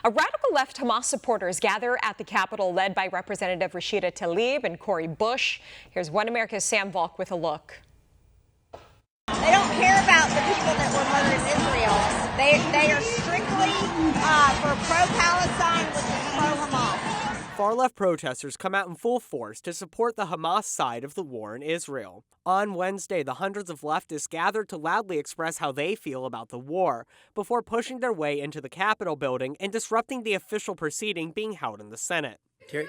A radical left Hamas supporters gather at the Capitol led by Representative Rep.Tlaib and Cori Bush. Here's One America's Sam Volk with a look. They don't care about the people that were murdered in Israel. They are strictly for pro-Palestine, which is pro-Hamas. Far-left protesters come out in full force to support the Hamas side of the war in Israel. On Wednesday, the hundreds of leftists gathered to loudly express how they feel about the war, before pushing their way into the Capitol building and disrupting the official proceeding being held in the Senate. The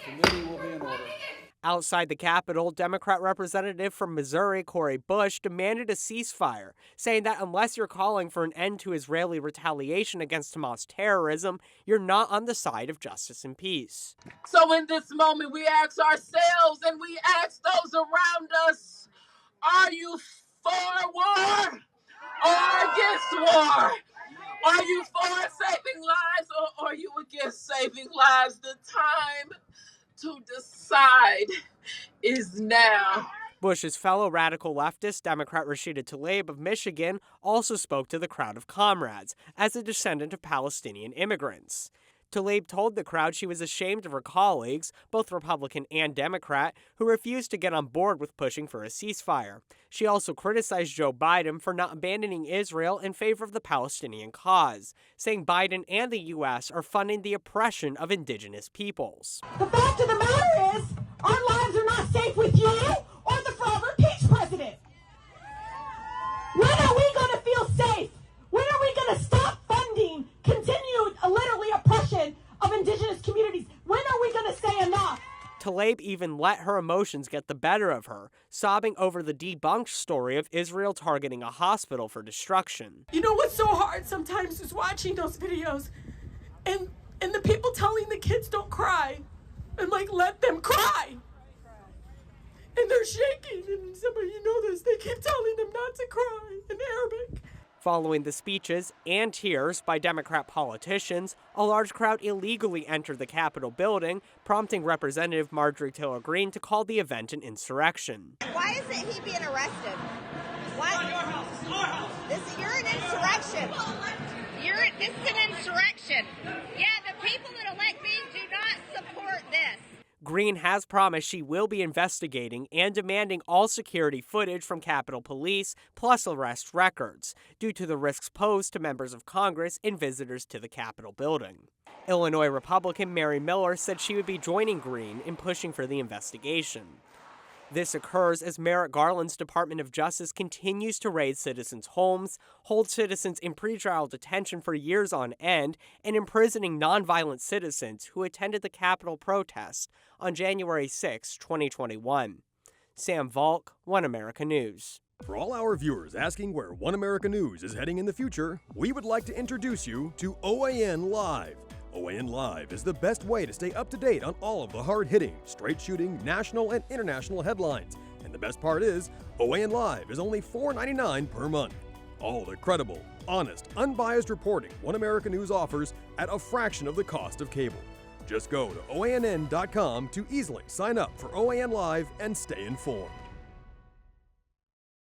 committee will be in order. Outside the Capitol, Democrat representative from Missouri, Cori Bush, demanded a ceasefire, saying that unless you're calling for an end to Israeli retaliation against Hamas terrorism, you're not on the side of justice and peace. So in this moment, we ask ourselves and we ask those around us, are you for war or against war? Are you for saving lives or are you against saving lives? The time to decide is now. Bush's fellow radical leftist, Democrat Rep.Tlaib of Michigan, also spoke to the crowd of comrades as a descendant of Palestinian immigrants. Tlaib told the crowd she was ashamed of her colleagues, both Republican and Democrat, who refused to get on board with pushing for a ceasefire. She also criticized Joe Biden for not abandoning Israel in favor of the Palestinian cause, saying Biden and the U.S. are funding the oppression of indigenous peoples. The fact of the matter is, our lives are not safe with you or the forever peace president. When are we going to feel safe? When are we going to stop funding continued, literally, oppression of indigenous communities? When are we going to say enough? Tlaib even let her emotions get the better of her, sobbing over the debunked story of Israel targeting a hospital for destruction. You know what's so hard sometimes is watching those videos and the people telling the kids don't cry. And like, let them cry. And they're shaking, and somebody, you know this, they keep telling them not to cry in Arabic. Following the speeches and tears by Democrat politicians, a large crowd illegally entered the Capitol building, prompting Representative Marjorie Taylor Greene to call the event an insurrection. Why isn't he being arrested? Why? It's our house. You're an insurrection. This is an insurrection. Yeah, the people that elect me do not support this. Greene has promised she will be investigating and demanding all security footage from Capitol Police, plus arrest records, due to the risks posed to members of Congress and visitors to the Capitol building. Illinois Republican Mary Miller said she would be joining Greene in pushing for the investigation. This occurs as Merrick Garland's Department of Justice continues to raid citizens' homes, hold citizens in pretrial detention for years on end, and imprisoning nonviolent citizens who attended the Capitol protest on January 6, 2021. Sam Volk, One America News. For all our viewers asking where One America News is heading in the future, we would like to introduce you to OAN Live. OAN Live is the best way to stay up to date on all of the hard-hitting, straight-shooting, national and international headlines. And the best part is, OAN Live is only $4.99 per month. All the credible, honest, unbiased reporting One America News offers at a fraction of the cost of cable. Just go to OANN.com to easily sign up for OAN Live and stay informed.